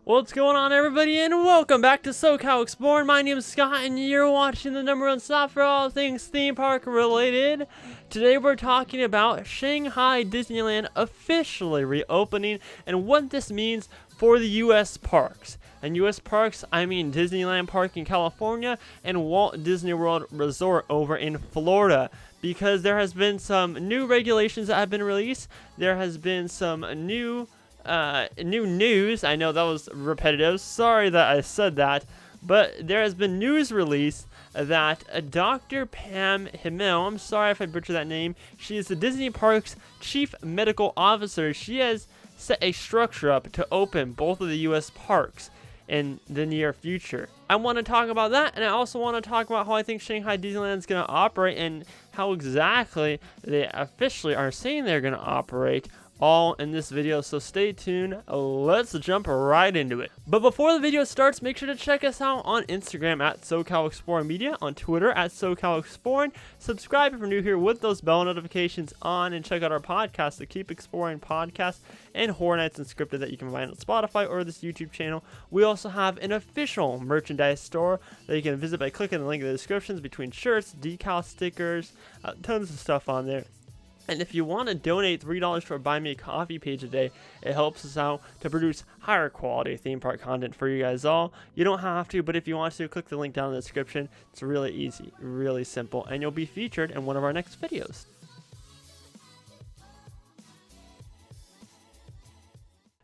What's going on, everybody, and welcome back to SoCal Exploring. My name is Scott, and you're watching the #1 stop for all things theme park related. Today we're talking about Shanghai Disneyland officially reopening and what this means for the U.S. parks. And U.S. parks, I mean Disneyland Park in California and Walt Disney World Resort over in Florida. Because there has been some new regulations that have been released. There has been some new news. I know that was repetitive. Sorry that I said that. But there has been news released that Dr. Pam Himmel, I'm sorry if I butchered that name, she is the Disney Parks Chief Medical Officer. She has set a structure up to open both of the U.S. parks in the near future. I want to talk about that, and I also want to talk about how I think Shanghai Disneyland is going to operate and how exactly they officially are saying they're going to operate, all in this video. So stay tuned, let's jump right into it. But before the video starts, make sure to check us out on Instagram at SoCal Exploring Media, on Twitter at SoCal Exploring. Subscribe if you're new here with those bell notifications on, and check out our podcast, the Keep Exploring Podcast and Horror Nights Unscripted, that you can find on Spotify or this YouTube channel. We also have an official merchandise store that you can visit by clicking the link in the descriptions, between shirts, decal stickers, tons of stuff on there. And if you want to donate $3 to our Buy Me a Coffee page a day, it helps us out to produce higher quality theme park content for you guys all. You don't have to, but if you want to, click the link down in the description. It's really easy, really simple, and you'll be featured in one of our next videos.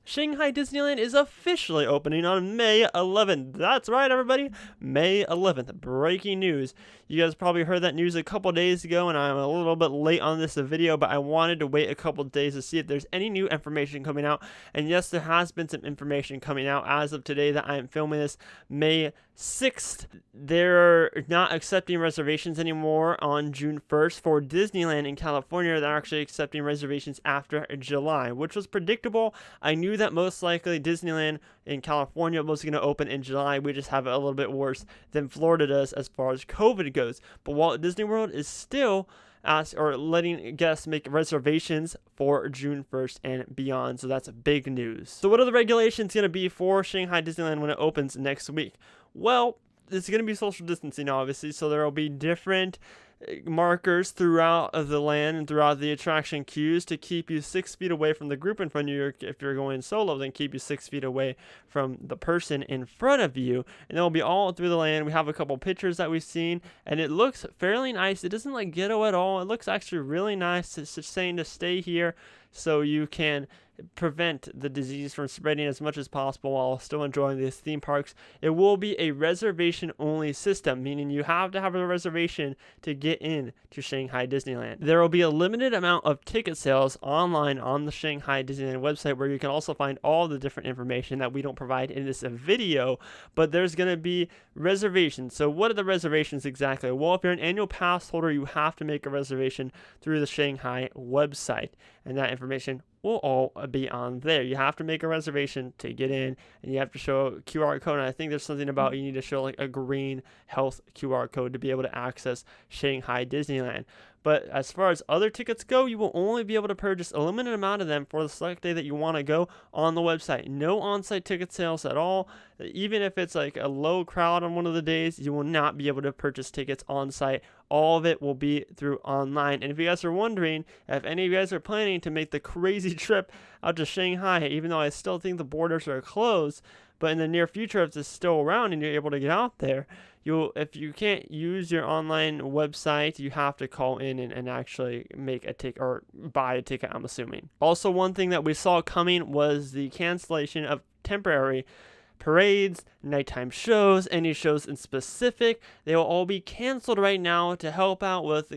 Shanghai Disneyland is officially opening on May 11th. That's right, everybody. May 11th. Breaking news. You guys probably heard that news a couple days ago, and I'm a little bit late on this video, but I wanted to wait a couple days to see if there's any new information coming out. And yes, there has been some information coming out as of today that I am filming this, May 6th. They're not accepting reservations anymore on June 1st for Disneyland in California. They're actually accepting reservations after July, which was predictable. I knew that most likely Disneyland in California was going to open in July. We just have it a little bit worse than Florida does as far as COVID goes. But Walt Disney World is still letting guests make reservations for June 1st and beyond. So that's big news. So what are the regulations going to be for Shanghai Disneyland when it opens next week? Well, it's going to be social distancing, obviously, so there will be different markers throughout the land and throughout the attraction queues to keep you 6 feet away from the group in front of you. If you're going solo, then keep you 6 feet away from the person in front of you. And they'll be all through the land. We have a couple pictures that we've seen, and it looks fairly nice. It doesn't like ghetto at all. It looks actually really nice. It's just saying to stay here so you can prevent the disease from spreading as much as possible while still enjoying these theme parks. It will be a reservation only system, meaning you have to have a reservation to get in to Shanghai Disneyland. There will be a limited amount of ticket sales online on the Shanghai Disneyland website, where you can also find all the different information that we don't provide in this video, but there's going to be reservations. So what are the reservations exactly? Well, if you're an annual pass holder, you have to make a reservation through the Shanghai website, and that information will all be on there. You have to make a reservation to get in, and you have to show a QR code. And I think there's something about you need to show like a green health QR code to be able to access Shanghai Disneyland. But as far as other tickets go, you will only be able to purchase a limited amount of them for the select day that you want to go on the website. No on-site ticket sales at all. Even if it's like a low crowd on one of the days, you will not be able to purchase tickets on site. All of it will be through online. And if you guys are wondering, if any of you guys are planning to make the crazy trip out to Shanghai, even though I still think the borders are closed, but in the near future, if it's still around and you're able to get out there, if you can't use your online website, you have to call in and actually make a ticket or buy a ticket, I'm assuming. Also, one thing that we saw coming was the cancellation of temporary parades, nighttime shows, any shows in specific. They will all be canceled right now to help out with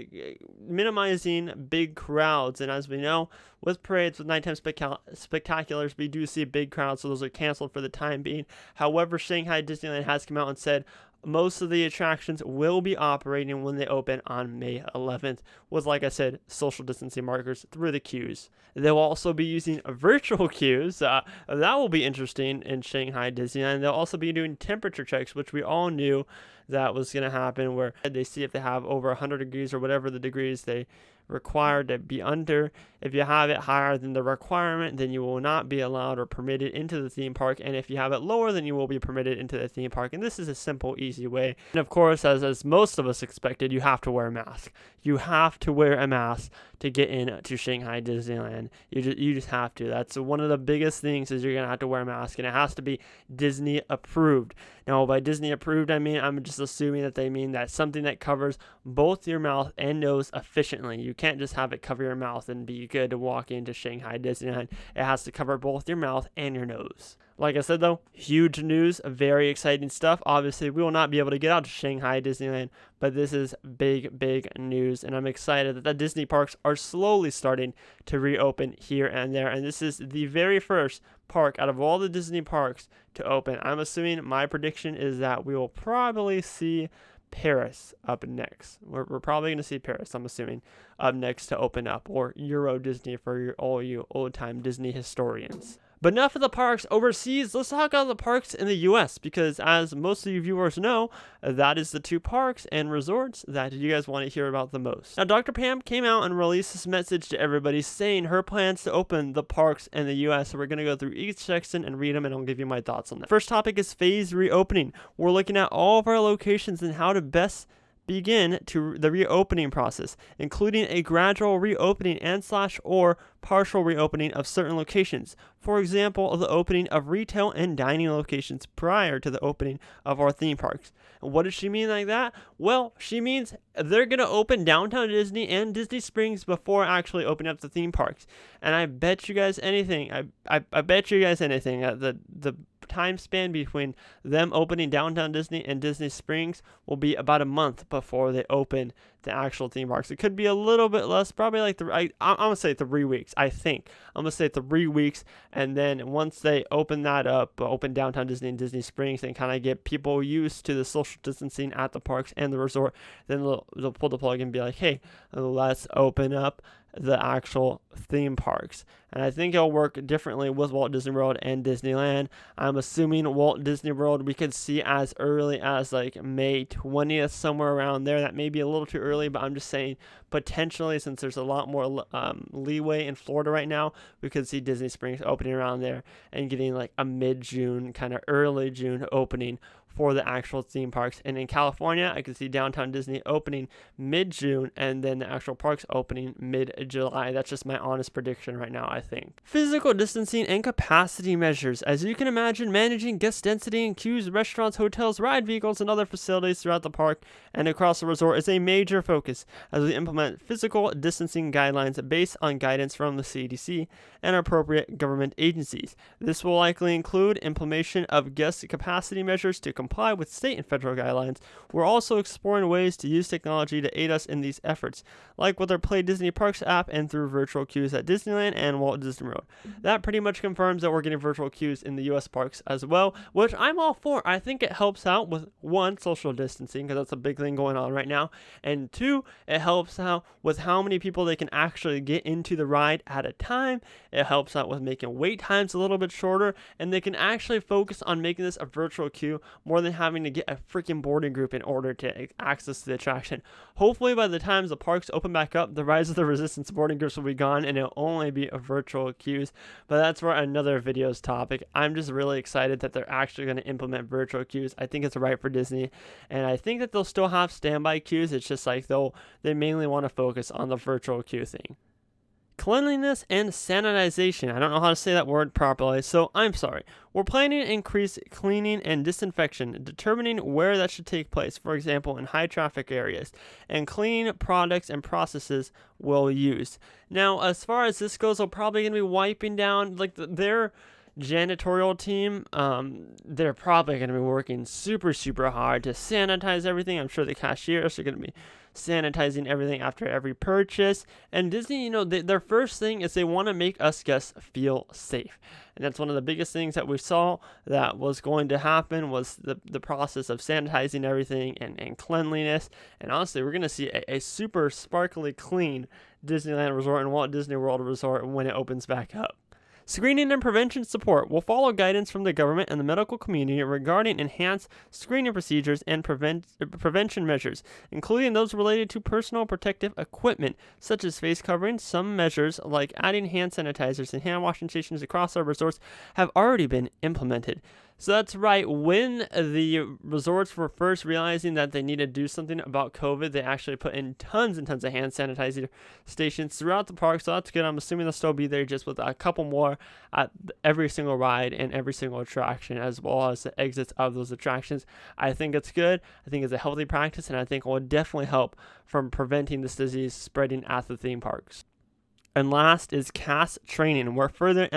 minimizing big crowds. And as we know, with parades, with nighttime spectaculars, we do see big crowds, so those are canceled for the time being. However, Shanghai Disneyland has come out and said most of the attractions will be operating when they open on May 11th with, like I said, social distancing markers through the queues. They'll also be using virtual queues. That will be interesting in Shanghai Disneyland. They'll also be doing temperature checks, which we all knew that was going to happen, where they see if they have over 100 degrees or whatever the degrees they required to be under. If you have it higher than the requirement, then you will not be allowed or permitted into the theme park. And if you have it lower, then you will be permitted into the theme park. And this is a simple, easy way. And of course, as most of us expected, you have to wear a mask. You have to wear a mask to get into Shanghai Disneyland. You just have to. That's one of the biggest things, is you're going to have to wear a mask, and it has to be Disney approved. Now, by Disney approved, I'm just assuming that they mean that something that covers both your mouth and nose efficiently. You can't just have it cover your mouth and be good to walk into Shanghai Disneyland. It has to cover both your mouth and your nose. Like I said, though, huge news, very exciting stuff. Obviously, we will not be able to get out to Shanghai Disneyland, but this is big, big news, and I'm excited that the Disney parks are slowly starting to reopen here and there, and this is the very first park out of all the Disney parks to open. I'm assuming, my prediction is that we will probably see Paris up next. We're probably going to see Paris, I'm assuming, up next to open up, or Euro Disney for all you old-time Disney historians. But enough of the parks overseas. Let's talk about the parks in the U.S. because, as most of you viewers know, that is the two parks and resorts that you guys want to hear about the most. Now, Dr. Pam came out and released this message to everybody saying her plans to open the parks in the U.S. So we're going to go through each section and read them, and I'll give you my thoughts on that. First topic is phased reopening. We're looking at all of our locations and how to best begin to the reopening process, including a gradual reopening or partial reopening of certain locations. For example, the opening of retail and dining locations prior to the opening of our theme parks. And what does she mean like that? Well, she means they're going to open Downtown Disney and Disney Springs before actually opening up the theme parks. And I bet you guys anything, I bet you guys anything, the time span between them opening Downtown Disney and Disney Springs will be about a month before they open the actual theme parks. It could be a little bit less, probably like I'm gonna say 3 weeks. I think I'm gonna say 3 weeks, and then once they open that up, open Downtown Disney and Disney Springs, and kind of get people used to the social distancing at the parks and the resort, then they'll pull the plug and be like, hey, let's open up the actual theme parks. And I think it'll work differently with Walt Disney World and Disneyland. I'm assuming Walt Disney World we could see as early as like May 20th, somewhere around there. That may be a little too early, but I'm just saying potentially, since there's a lot more leeway in Florida right now, we could see Disney Springs opening around there and getting like a mid-June, kind of early June opening for the actual theme parks. And in California, I could see Downtown Disney opening mid-June and then the actual parks opening mid-July. That's just my honest prediction right now, I think. Physical distancing and capacity measures. As you can imagine, managing guest density in queues, restaurants, hotels, ride vehicles, and other facilities throughout the park and across the resort is a major focus as we implement physical distancing guidelines based on guidance from the CDC and appropriate government agencies. This will likely include implementation of guest capacity measures to comply with state and federal guidelines. We're also exploring ways to use technology to aid us in these efforts, like with our Play Disney Parks app and through virtual queues at Disneyland and Walt Disney World. That pretty much confirms that we're getting virtual queues in the U.S. parks as well, which I'm all for. I think it helps out with, one, social distancing, because that's a big thing going on right now, and two, it helps out with how many people they can actually get into the ride at a time. It helps out with making wait times a little bit shorter, and they can actually focus on making this a virtual queue more than having to get a freaking boarding group in order to access the attraction. Hopefully by the time the parks open back up, the Rise of the Resistance boarding groups will be gone and it'll only be a virtual queues, but that's for another video's topic. I'm just really excited that they're actually going to implement virtual queues. I think it's right for Disney, and I think that they'll still have standby queues. It's just like they mainly want to focus on the virtual queue thing. Cleanliness and sanitization. I don't know how to say that word properly, so I'm sorry. We're planning to increase cleaning and disinfection, determining where that should take place, for example, in high traffic areas, and clean products and processes we'll use. Now, as far as this goes, they're probably going to be wiping down, like, their janitorial team. They're probably going to be working super, super hard to sanitize everything. I'm sure the cashiers are going to be sanitizing everything after every purchase. And Disney, their first thing is they want to make us guests feel safe. And that's one of the biggest things that we saw that was going to happen was the process of sanitizing everything and cleanliness. And honestly, we're going to see a super sparkly clean Disneyland Resort and Walt Disney World Resort when it opens back up. Screening and prevention support will follow guidance from the government and the medical community regarding enhanced screening procedures and prevention measures, including those related to personal protective equipment, such as face coverings. Some measures, like adding hand sanitizers and hand washing stations across our resorts, have already been implemented. So that's right. When the resorts were first realizing that they needed to do something about COVID, they actually put in tons and tons of hand sanitizer stations throughout the park. So that's good. I'm assuming they'll still be there, just with a couple more at every single ride and every single attraction, as well as the exits of those attractions. I think it's good. I think it's a healthy practice, and I think it will definitely help from preventing this disease spreading at the theme parks. And last is cast training. We're further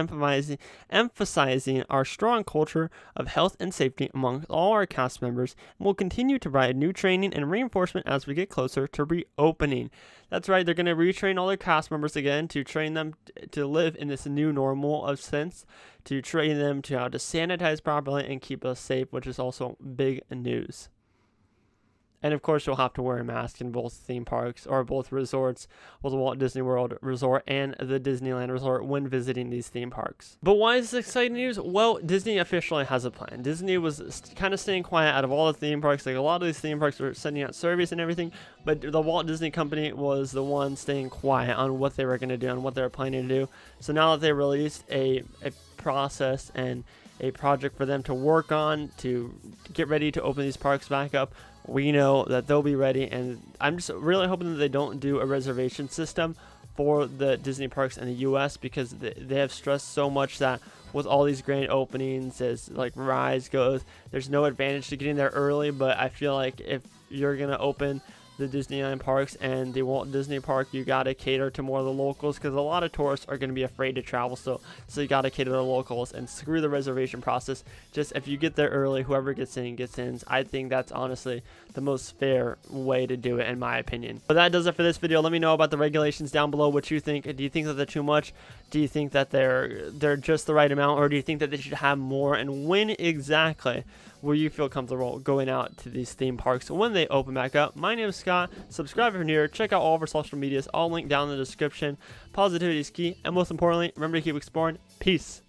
emphasizing our strong culture of health and safety among all our cast members, and we'll continue to provide new training and reinforcement as we get closer to reopening. That's right, they're going to retrain all their cast members again, to train them to live in this new normal of sense, to train them to how to sanitize properly and keep us safe, which is also big news. And of course, you'll have to wear a mask in both theme parks, or both resorts, both the Walt Disney World Resort and the Disneyland Resort, when visiting these theme parks. But why is this exciting news? Well, Disney officially has a plan. Disney was kind of staying quiet out of all the theme parks. Like, a lot of these theme parks were sending out surveys and everything, but the Walt Disney Company was the one staying quiet on what they were going to do and what they were planning to do. So now that they released a process and a project for them to work on to get ready to open these parks back up, we know that they'll be ready. And I'm just really hoping that they don't do a reservation system for the Disney parks in the US, because they have stressed so much that with all these grand openings, as like Rise goes, there's no advantage to getting there early. But I feel like if you're gonna open the Disneyland parks and the Walt Disney Park, you gotta cater to more of the locals, because a lot of tourists are gonna be afraid to travel. So you gotta cater to the locals and screw the reservation process. Just if you get there early, whoever gets in gets in. I think that's honestly the most fair way to do it, in my opinion. But that does it for this video. Let me know about the regulations down below, what you think. Do you think that they're too much? Do you think that they're just the right amount, or do you think that they should have more? And when exactly will you feel comfortable going out to these theme parks when they open back up? My name is Scott. Subscribe if you're new. Check out all of our social medias, all linked down in the description. Positivity is key, and most importantly, remember to keep exploring. Peace.